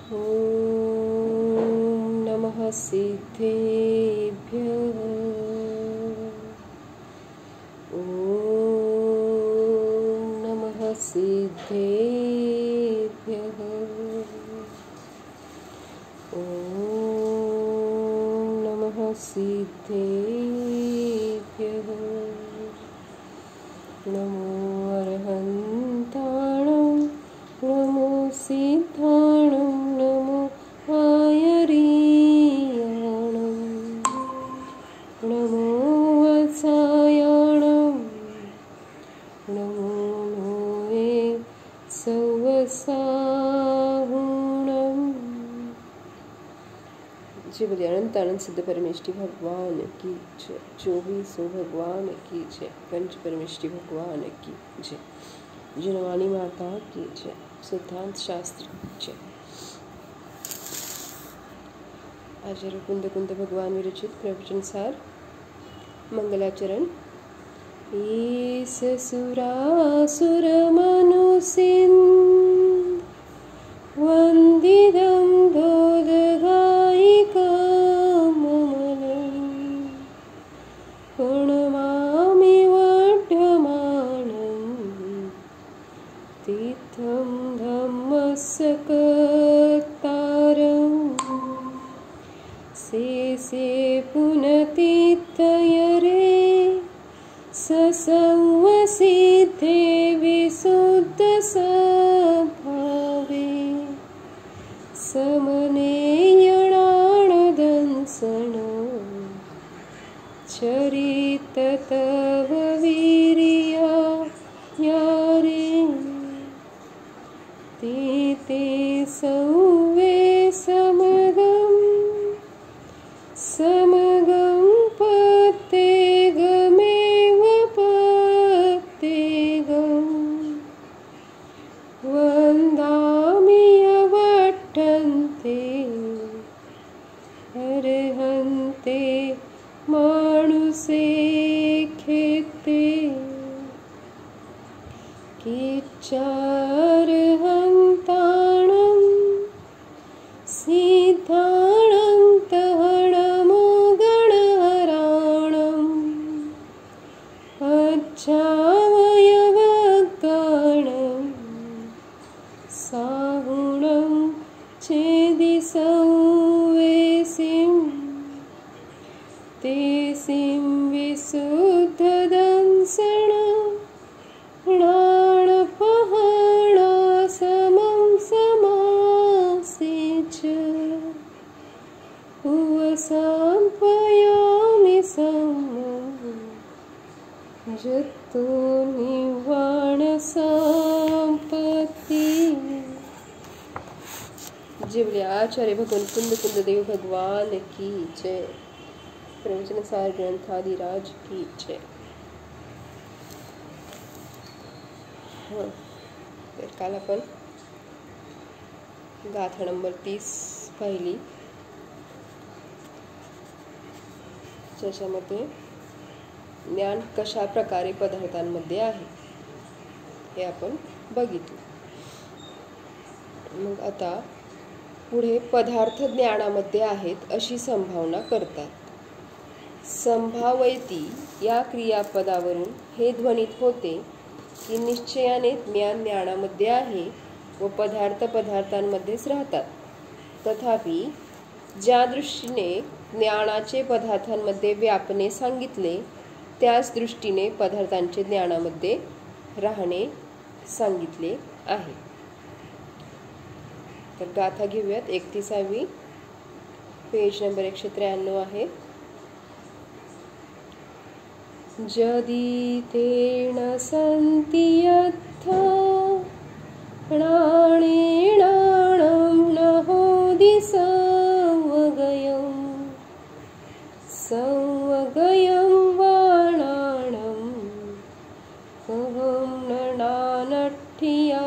ॐ नमः सिद्धेभ्यः। ॐ नमः सिद्धेभ्यः। ॐ नमः सिद्धेभ्यः। नमो अरहन्ताणं नमो सिद्धाणं नमो आयरीयाणं नमो वत्सायाणं नमो नोए सवसाहुणं। जी बोलिए अनंत आनंद सिद्ध परमेष्टि भगवान की जय। जो भी सो भगवान की जय। पंच परमेष्टि भगवान की जय। जनवाणी माता की जय। सिद्धांत शास्त्र की जय। आचार्य कुंद कुंद भगवान विरचित प्रवचन सार मंगलाचरण। ईस सुरासुर मनुसिन् वन्दितं दोदगायिकाममलं प्रणमामि वर्धमानं तीर्थं धम्मस्सकर्तारं शेषे पुनतीर्थयरे ससंवसिद्धे विशुद्धसद्भावे समनेयणाणदंसन चरिततव वीर्या यारे ते संवे समगं पत्तेगमेव पत्तेगं वन्दामि यवट्टन्ते अर्हन्ते मानुषे खेते किच्चार्हन्ताणं सिद्धाणं तहणमो गणहराणम् अच्छावयवगाणं साहुणं चेदि संवेसिं तेसिं विशुद्धदंसण प्राणपहणा समं समासेच उपसंपयामि समं जतो निवाण संपत्ति। जी बोलिए आचार्य भगवान कुंद कुंद देव भगवान की जय। प्रवचन सार ग्रंथादिराज की जय। हाँ, तर काल आपण गाथा नंबर 30 पाहिली, ज्याच्यामध्ये ज्ञान कशा प्रकारे पदार्थांमध्ये आहे हे आपण बघितलं। मग आता पुढे पदार्थ ज्ञानामध्ये आहेत अशी संभावना करतात। संभावयती या क्रियापदावरून हे ध्वनित होते की निश्चयाने ज्ञान ज्ञानामध्ये आहे व पदार्थ पदार्थांमध्येच राहतात। तथापि ज्या दृष्टीने ज्ञानाचे पदार्थांमध्ये व्यापणे सांगितले त्याच दृष्टीने पदार्थांचे ज्ञानामध्ये राहणे सांगितले आहे। तर गाथा घेऊयात। 31वी पेज नंबर 193 आहे। जदि तेन सन्ति यथा प्राणेनाणं न होदि संवगयं वाणाणं कहं न नानठ्ठियाथा।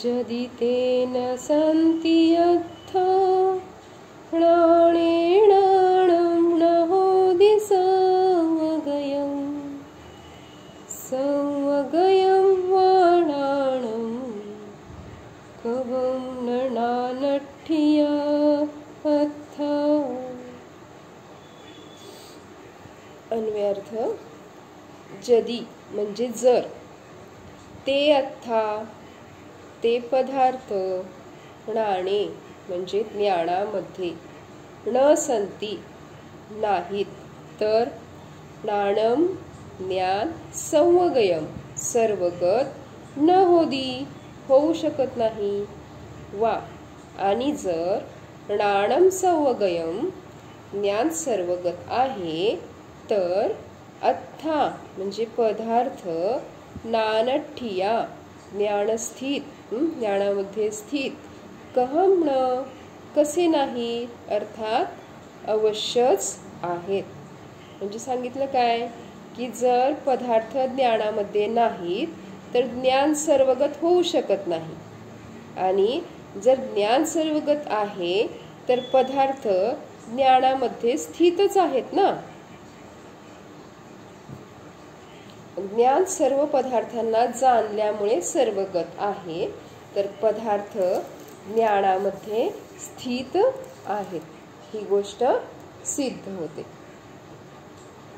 जदि तेन सन्ति यथा प्राणेनाणं न होदि संवगयं वाणाणं अन्वयार्थ जदी म्हणजे जर, ते अथा ते पदार्थ, ज्ञाने म्हणजे ज्ञानामध्ये, न संती नाहीत तर, ज्ञानम ज्ञान संवगयम सर्वगत न होदी होऊ शकत नाही. वा आणि जर ज्ञानम संवगयम ज्ञान सर्वगत आहे तर, अथा म्हणजे पदार्थ, ज्ञानठ्ठिया ज्ञानस्थित ज्ञानामध्ये स्थित, कहम न कसे नाही अर्थात अवश्यच आहेत. म्हणजे सांगितलं काय की जर पदार्थ ज्ञानामध्ये नाहीत तर ज्ञान सर्वगत होऊ शकत नाही, आणि जर ज्ञान सर्वगत आहे तर पदार्थ ज्ञानामध्ये स्थितच आहेत ना. ज्ञान सर्व पदार्थांना जाणल्यामुळे सर्वगत आहे, तर पदार्थ ज्ञानामध्ये स्थित आहेत, ही गोष्ट सिद्ध होते.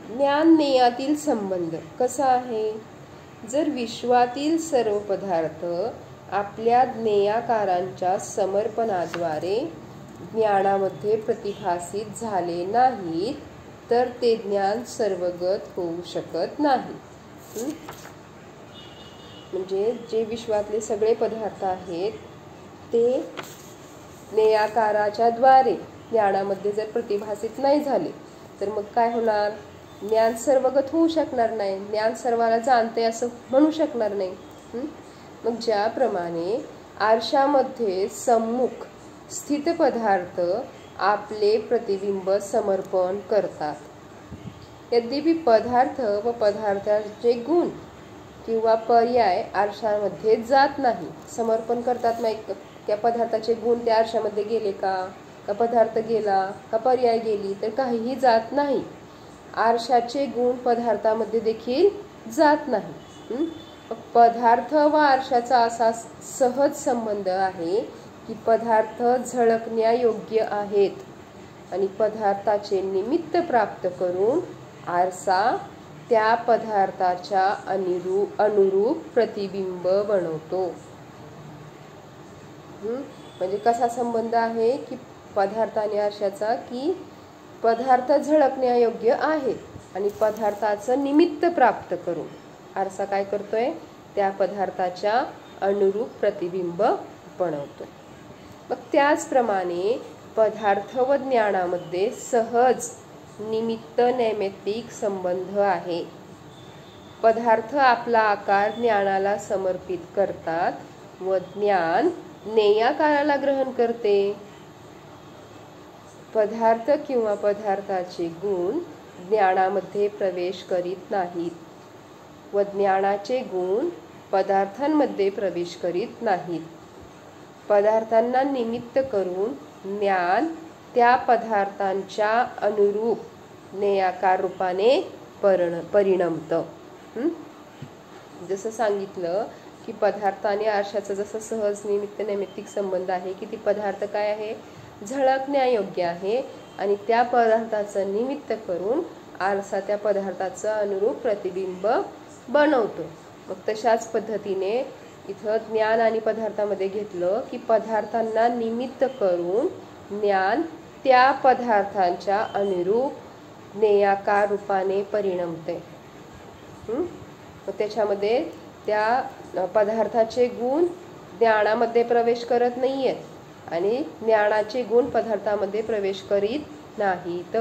ज्ञान ज्ञेयातील संबंध कसा आहे? जर विश्वातील सर्व पदार्थ आपल्या ज्ञेयाकारांच्या समर्पणाद्वारे ज्ञानामध्ये प्रतिभासित झाले नाहीत तर ते ज्ञान सर्वगत होऊ शकत नाही. म्हणजे जे विश्वातले सगळे पदार्थ आहेत ते ज्ञेयाकाराच्या द्वारे ज्ञानामध्ये जर प्रतिभासित नाही झाले तर मग काय होणार? ज्ञान सर्वगत होऊ शकणार नाही, ज्ञान सर्वाला जाणते असं म्हणू शकणार नाही. मग ज्याप्रमाणे आरशामध्ये सम्मुख स्थित पदार्थ आपले प्रतिबिंब समर्पण करतात, यद्यपि पदार्थ व पदार्थाचे गुण किंवा पर्याय आरशामध्ये जात नाही. समर्पण करतात मग त्या पदार्थाचे गुण त्या आरशामध्ये गेले का पदार्थ गेला का पर्याय गेली तर काहीही जात नाही. आरशाचे गुण पदार्थामध्ये देखील जात नाही. पदार्थ व आरशाचा असा सहज संबंध आहे की पदार्थ झळकण्यायोग्य आहेत आणि पदार्थाचे निमित्त प्राप्त करून आरसा त्या पदार्थाच्या अनुरूप प्रतिबिंब बनवतो. म्हणजे कसा संबंध आहे की पदार्थ आणि आरशाचा, की पदार्थ झळकण्यायोग्य आहे आणि पदार्थाचं निमित्त प्राप्त करून आरसा काय करतोय? त्या पदार्थाच्या अनुरूप प्रतिबिंब बनवतो. मग त्याचप्रमाणे पदार्थ व ज्ञानामध्ये सहज निमित्त नैमित्तिक संबंध आहे. पदार्थ आपला आकार ज्ञानाला समर्पित करतात व ज्ञान ज्ञेयाकाराला ग्रहण करते. पदार्थ किंवा पदार्थाचे गुण ज्ञानामध्ये प्रवेश करीत नाहीत व ज्ञानाचे गुण पदार्थांमध्ये प्रवेश करीत नाहीत. पदार्थांना निमित्त करून ज्ञान त्या पदार्थांच्या अनुरूप ज्ञेयाकार रूपाने परिणमतं. जसं सांगितलं की पदार्थ आणि आरशाचा जसं सहज निमित्त नैमित्तिक संबंध आहे की ती पदार्थ काय आहे? झळकण्यायोग्य आहे आणि त्या पदार्थाचं निमित्त करून आरसा त्या पदार्थाचं अनुरूप प्रतिबिंब बनवतो. मग तशाच पद्धतीने इथं ज्ञान आणि पदार्थामध्ये घेतलं की पदार्थांना निमित्त करून ज्ञान त्या पदार्थांच्या अनुरूप ज्ञेयाकार रूपाने परिणमते. मग त्याच्यामध्ये त्या पदार्थाचे गुण ज्ञानामध्ये प्रवेश करत नाहीयेत आणि ज्ञानाचे गुण पदार्थामध्ये प्रवेश करीत नाहीत.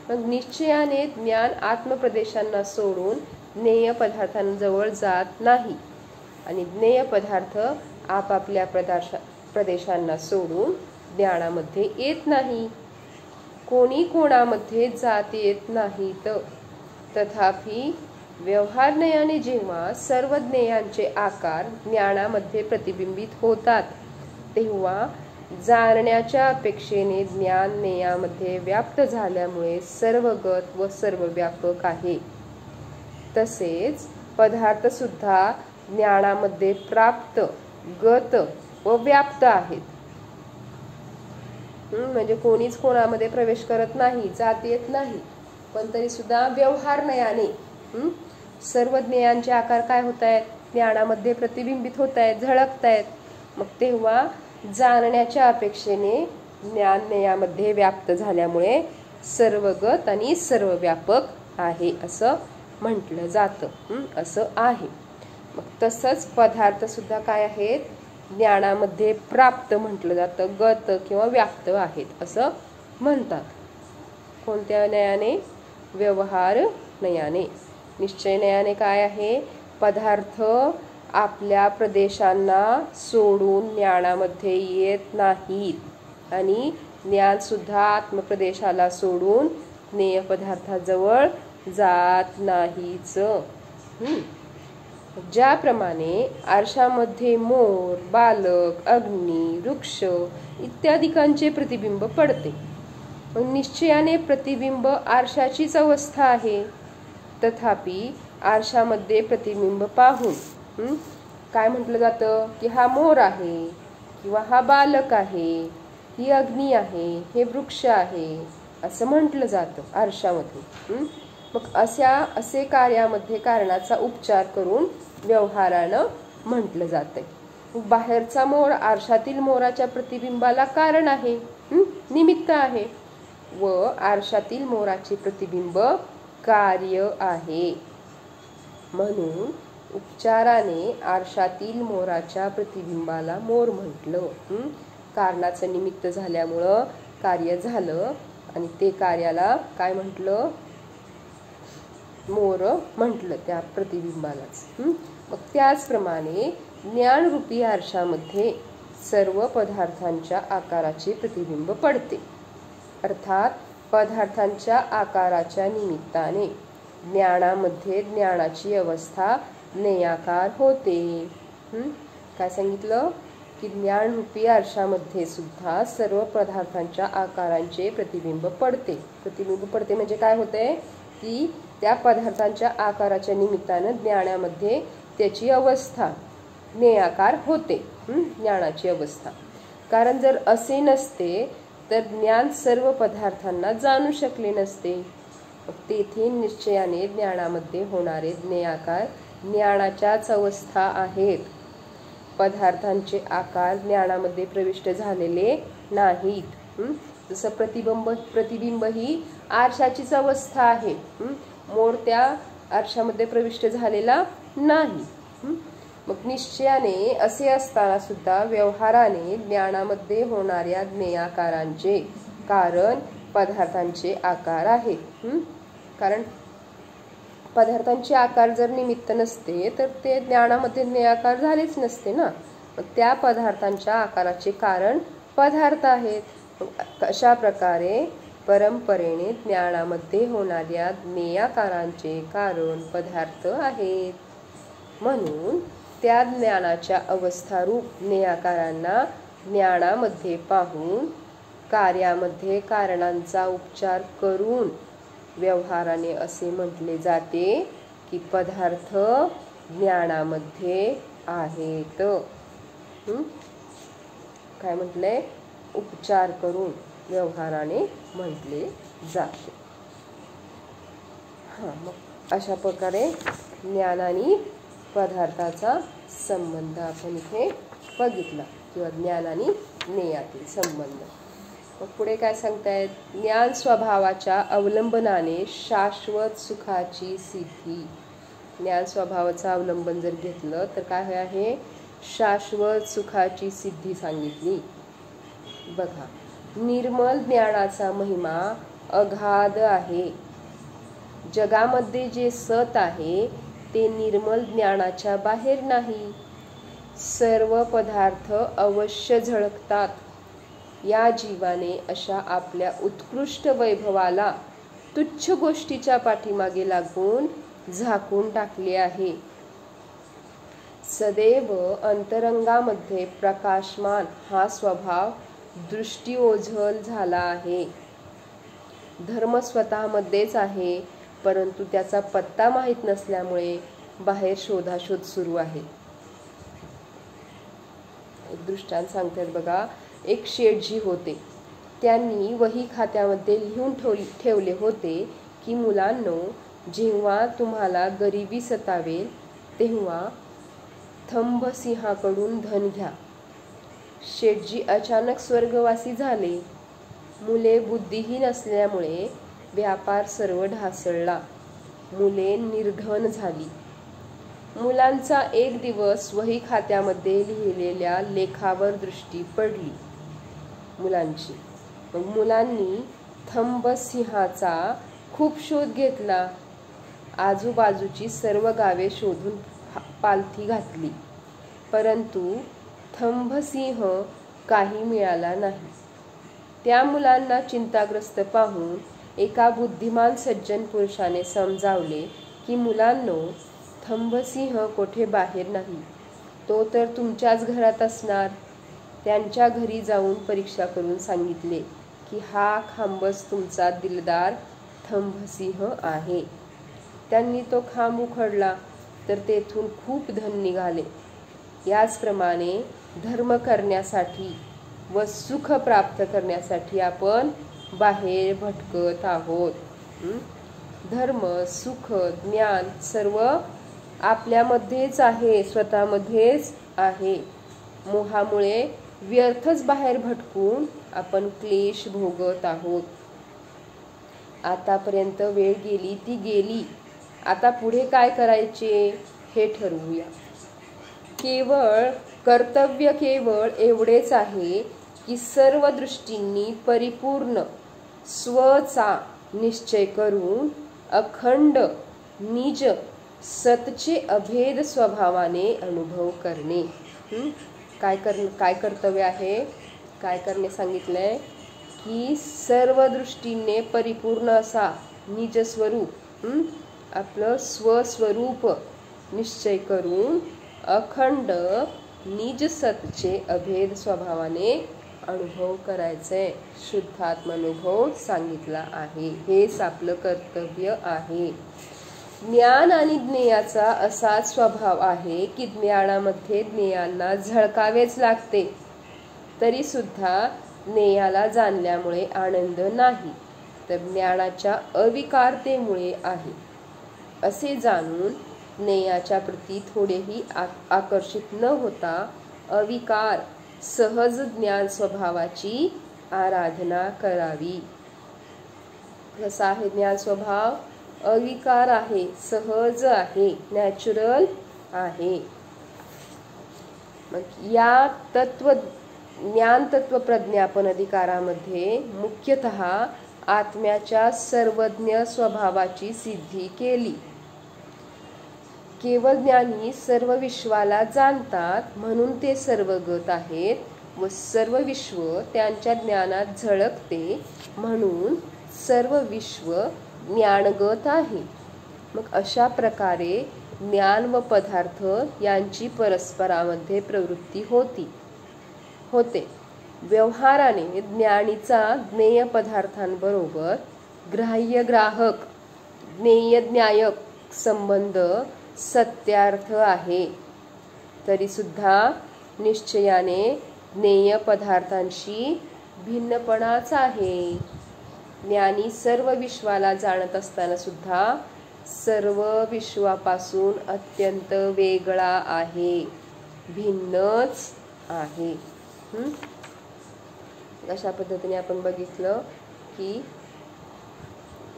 मग निश्चयाने ज्ञान आत्मप्रदेशांना सोडून ज्ञेय पदार्थांजवळ जात नाही आणि ज्ञेय पदार्थ आपापल्या प्रदेशांना सोडून ज्ञानामध्ये येत नाही. कोणी कोणामध्ये जात येत नाहीत. तथापि व्यवहारज्ञाने जेव्हा सर्व ज्ञेयांचे आकार ज्ञानामध्ये प्रतिबिंबित होतात तेव्हा जाणण्याच्या अपेक्षेने ज्ञान ज्ञेयामध्ये व्याप्त झाल्यामुळे सर्वगत व सर्वव्यापक आहे. तसेच पदार्थ सुद्धा ज्ञानामध्ये प्राप्त, गत व व्याप्त आहेत. म्हणजे कोणीच कोणामध्ये प्रवेश करत नाही, जात येत नाही. पण तरी सुद्धा व्यवहार नयाने सर्व ज्ञानाचे आकार काय होत आहेत, ज्ञानामध्ये प्रतिबिंबित होत आहेत, झळकत आहेत. मग तेव्हा जाणण्याच्या अपेक्षेने ज्ञान नयामध्ये व्याप्त झाल्यामुळे सर्वगत आणि सर्वव्यापक आहे असं म्हटलं जातं. असं आहे. मग तसंच पदार्थ सुद्धा काय आहेत, ज्ञानामध्ये प्राप्त म्हटलं जातं, गत किंवा व्याप्त आहेत असं म्हणतात. कोणत्या नयाने? व्यवहार नयाने. निश्चय नयाने काय आहे, पदार्थ आपल्या प्रदेशांना सोडून ज्ञानामध्ये येत नाहीत आणि ज्ञान सुद्धा आत्मप्रदेशाला सोडून ज्ञेय पदार्थाजवळ जात नाहीच. ज्याप्रमाणे आरशामध्ये मोर, बालक, अग्नी, वृक्ष इत्यादिकांचे प्रतिबिंब पडते. निश्चयाने प्रतिबिंब आरशाचीच अवस्था आहे. तथापि आरशामध्ये प्रतिबिंब पाहून काय म्हटलं जातं की हा मोर आहे किंवा हा बालक आहे, ही अग्नी आहे, हे वृक्ष आहे असं म्हटलं जातं आरशामध्ये. मग असे कार्यामध्ये कारणाचा उपचार करून व्यवहारानं म्हटलं जातंय. बाहेरचा मोर आरशातील मोराच्या प्रतिबिंबाला कारण आहे, निमित्त आहे, व आरशातील मोराचे प्रतिबिंब कार्य आहे. म्हणून उपचाराने आरशातील मोराच्या प्रतिबिंबाला मोर म्हटलं. कारणाचं निमित्त झाल्यामुळं कार्य झालं आणि ते कार्याला काय म्हटलं, मोर म्हटलं त्या प्रतिबिंबालाच. मग त्याचप्रमाणे ज्ञानरूपी आरशामध्ये सर्व पदार्थांच्या आकाराचे प्रतिबिंब पडते. अर्थात पदार्थांच्या आकाराच्या निमित्ताने ज्ञानामध्ये ज्ञानाची अवस्था ज्ञेयाकार होते. काय सांगितलं की ज्ञानरूपी आरशामध्ये सुद्धा सर्व पदार्थांच्या आकारांचे प्रतिबिंब पडते. प्रतिबिंब पडते म्हणजे काय होते की त्या पदार्थांच्या आकाराच्या निमित्तानं ज्ञानामध्ये त्याची अवस्था ज्ञेयाकार होते, ज्ञानाची अवस्था. कारण जर असे नसते तर ज्ञान सर्व पदार्थांना जाणू शकले नसते. तेथे निश्चयाने ज्ञानामध्ये होणारे ज्ञेयाकार ज्ञानाच्याच अवस्था आहेत. पदार्थांचे आकार ज्ञानामध्ये प्रविष्ट झालेले नाहीत. जसं प्रतिबिंब ही आरशाचीच अवस्था आहे. मोर त्या आरशामध्ये प्रविष्ट झालेला नाही. मग निश्चयाने असे असताना सुद्धा व्यवहाराने ज्ञानामध्ये होणाऱ्या ज्ञेयाकारांचे कारण पदार्थांचे आकार आहे. कारण पदार्थांचे आकार जर निमित्त नसते तर ते ज्ञानामध्ये ज्ञेयाकार झालेच नसते ना. मग त्या पदार्थांच्या आकाराचे कारण पदार्थ आहेत. अशा प्रकारे परंपरेने ज्ञानामध्ये होणाऱ्या ज्ञेयाकारांचे कारण पदार्थ आहेत. म्हणून त्या ज्ञानाच्या अवस्थारूप ज्ञेयाकारांना ज्ञानामध्ये पाहून कार्यामध्ये कारणांचा उपचार करून व्यवहाराने असे म्हटले जाते की पदार्थ ज्ञानामध्ये आहेत. काय म्हटले? उपचार करून व्यवहाराने म्हटले जाते. मग अशा प्रकारे ज्ञान आणि पदार्थाचा संबंध आपण इथे बघितला किंवा ज्ञान आणि ज्ञेयातील संबंध. मग पुढे काय सांगतायत? ज्ञान स्वभावाच्या अवलंबनाने शाश्वत सुखाची सिद्धी. ज्ञान स्वभावाचं अवलंबन जर घेतलं तर काय आहे? शाश्वत सुखाची सिद्धी सांगितली. बघा, निर्मल ज्ञानाचा महिमा अगाध आहे. जगामध्ये जे सत आहे ते निर्मल ज्ञानाच्या बाहेर नाही. सर्व पदार्थ अवश्य झळकतात. या जीवाने अशा आपल्या उत्कृष्ट वैभवाला तुच्छ गोष्टीच्या पाठीमागे लागून झाकून टाकले आहे. सदैव अंतरंगामध्ये प्रकाशमान हा स्वभाव दृष्टी ओझल झाला आहे. धर्म स्वतःमध्येच आहे, परंतु त्याचा पत्ता माहीत नसल्यामुळे बाहेर शोधाशोध सुरू आहे. एक दृष्टांत सांगतात बघा. एक शेठजी होते. त्यांनी वही खात्यामध्ये लिहून ठेवले होते की मुलांनो, जेव्हा तुम्हाला गरिबी सतावेल तेव्हा थंब सिंहाकडून धन घ्या. शेठजी अचानक स्वर्गवासी झाले. मुले बुद्धिहीन असल्यामुळे व्यापार सर्व ढासळला. मुले निर्धन झाली. मुलांचा एक दिवस वही खात्यामध्ये लिहिलेल्या लेखावर दृष्टी पडली मुलांची. मग मुलांनी थंब सिंहाचा खूप शोध घेतला. आजूबाजूची सर्व गावे शोधून पालथी घातली, परंतु थंबसिंह काही मिळाला नाही. त्या मुलांना चिंताग्रस्त पाहून एका बुद्धिमान सज्जन पुरुषाने समजावले की मुलांनो, थंबसिंह कोठे बाहेर नाही, तो तर तुमच्याच घरात असणार. त्यांच्या घरी जाऊन परीक्षा करून सांगितले की हा खांबच तुमचा दिलदार थंबसिंह आहे. त्यांनी तो खांब उखडला तर तेथून खूप धन निघाले. याचप्रमाणे धर्म करण्यासाठी व सुख प्राप्त करण्यासाठी आपण बाहेर भटकत आहोत. धर्म, सुख, ज्ञान सर्व आपल्यामध्येच आहे, स्वतःमध्येच आहे. मोहामुळे व्यर्थच बाहेर भटकून आपण क्लेश भोगत आहोत. आतापर्यंत वेळ गेली ती गेली. आता पुढे काय करायचे हे ठरवूया. कर्तव्य केवळ एवढेच आहे की सर्व दृष्टींनी परिपूर्ण स्वचा निश्चय करून अखंड निज सतचे अभेद स्वभावाने अनुभव करणे. काय कर्तव्य आहे, काय करणे सांगितलंय की सर्व दृष्टीने परिपूर्ण असा निज स्वरूप, आपलं स्वस्वरूप निश्चय करून अखंड निज सतचे अभेद स्वभावाने अनुभव करायचे. शुद्धात्मानुभव सांगितला आहे. हेच आपलं कर्तव्य आहे. ज्ञान आणि ज्ञेयाचा असा स्वभाव आहे की ज्ञानामध्ये ज्ञेयांना झळकावेच लागते. तरी सुद्धा ज्ञेयाला जाणल्यामुळे आनंद नाही, तर ज्ञानाच्या अविकारतेमुळे आहे. असे जाणून ज्ञेयाच्या प्रती थोडेही आकर्षित न होता अविकार सहज ज्ञान स्वभावाची आराधना करावी. कसा आहे ज्ञान स्वभाव? अविकार आहे, सहज आहे, नॅचरल आहे. मग या ज्ञान तत्व प्रज्ञापन अधिकारामध्ये मुख्यतः आत्म्याच्या सर्वज्ञ स्वभावाची सिद्धी केली. केवळ ज्ञानी सर्व विश्वाला जाणतात म्हणून ते सर्वगत आहेत व सर्व विश्व त्यांच्या ज्ञानात झळकते म्हणून सर्व विश्व ज्ञानगत आहे. मग अशा प्रकारे ज्ञान व पदार्थ यांची परस्परामध्ये प्रवृत्ती होते. व्यवहाराने ज्ञानीचा ज्ञेय पदार्थांबरोबर ग्राह्य ग्राहक ज्ञेय ज्ञायक संबंध सत्यार्थ आहे. तरी सुद्धा निश्चयाने ज्ञेय पदार्थांशी भिन्नपणाच आहे. ज्ञानी सर्व विश्वाला जाणत असताना सुद्धा सर्व विश्वापासून अत्यंत वेगळा आहे, भिन्नच आहे. अशा पद्धतीने आपण बघितलं की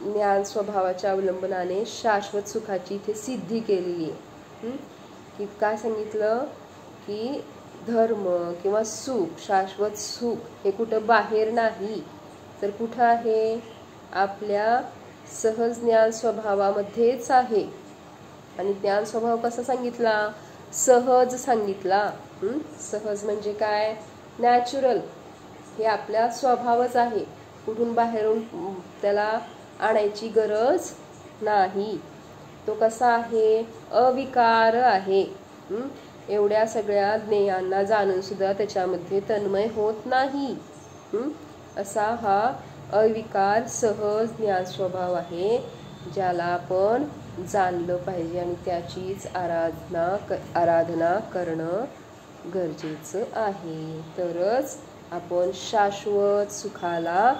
ज्ञान स्वभावाच्या अवलंबनाने शाश्वत सुखाची इथे सिद्धी केलेली आहे. की काय सांगितलं की धर्म किंवा सुख, शाश्वत सुख हे कुठं बाहेर नाही, तर कुठं आहे? आपल्या सहज ज्ञान स्वभावामध्येच आहे. आणि ज्ञान स्वभाव कसा सांगितला? सहज सांगितला. सहज म्हणजे काय? नॅचरल. हे आपला स्वभावच आहे, कुठून बाहेरून त्याला आणायची गरज नाही. तो कसा आहे? अविकार आहे. एवढ्या सगळ्या ज्ञेयांना जाणून सुद्धा त्याच्यामध्ये तन्मय होत नाही. असा हा अविकार सहज ज्ञान स्वभाव आहे, ज्याला आपण जाणलं पाहिजे आणि त्याचीच आराधना करणं गरजेचं आहे. तरच आपण शाश्वत सुखाला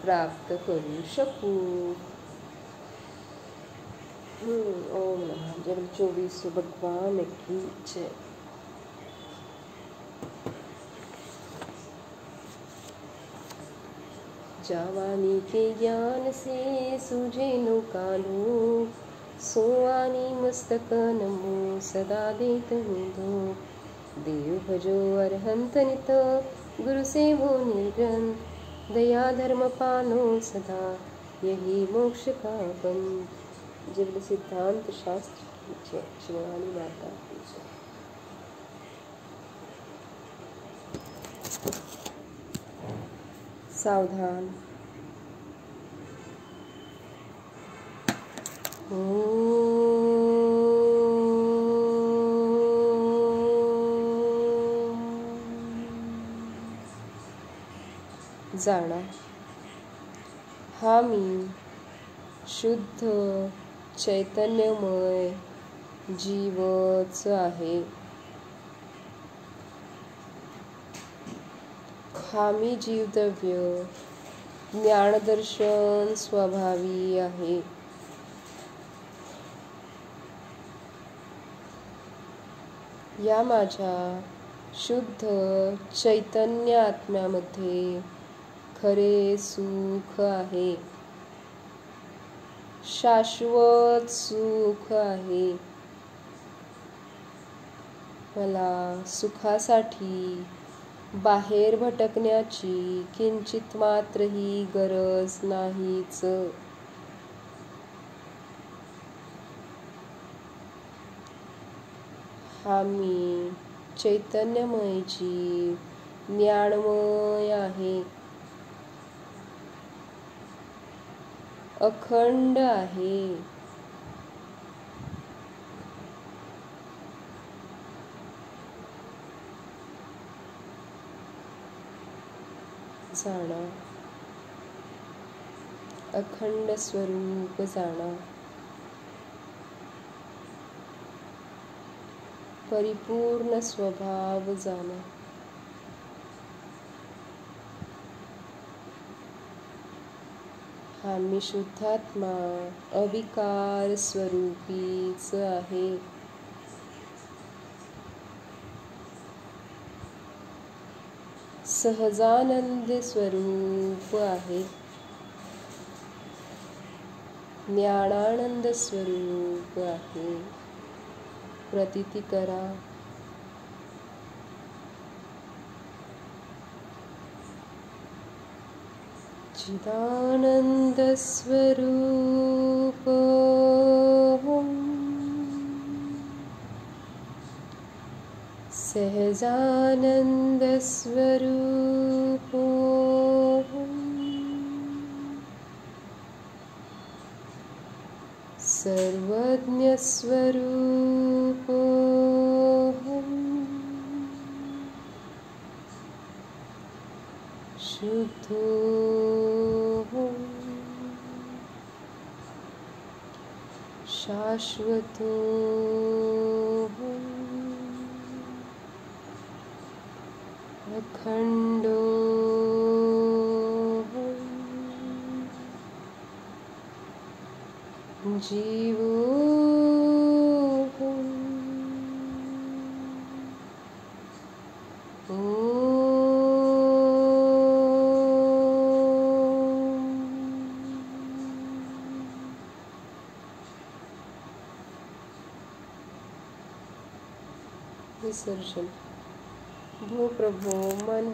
प्राप्त करू शकू. ओम नमः जब 24 भगवान की जय। जावानी के ज्ञान से सूझे नु कालो, सोआनी मस्तक नमो सदा देत हूँ दो। देव भजो अरहंत नित, गुरु सेवो निरंत, दया धर्म पालो सदा, यही मोक्ष का बंध। जब सिद्धांत शास्त्र की जय। शिवानी माता की जय। सावधान। जाणा हा मी शुद्ध चैतन्यमय जीवच आहे। हा मी जीवद्रव्य ज्ञानदर्शन स्वभावी आहे। या माझ्या शुद्ध चैतन्य आत्म्यामध्ये खरे सुख आहे, शाश्वत सुख आहे। मला सुखासाठी बाहेर भटकण्याची किंचित मात्रही गरज नाहीच। हा मी चैतन्यमय जीव ज्ञानमय आहे, अखंड आहे। जाणा अखंड स्वरूप जाणा, परिपूर्ण स्वभाव जाणा। हा मी शुद्धात्मा अविकार स्वरूपीच आहे। सहजानंद स्वरूप आहे, ज्ञानानंद स्वरूप आहे। प्रतीती करा। चिदानंद स्वरूप सहजानंद स्वरूप सर्वज्ञ स्वरूप शुद्धो शाश्वतो अखंडो जीवो विसर्जन। भो प्रभो मन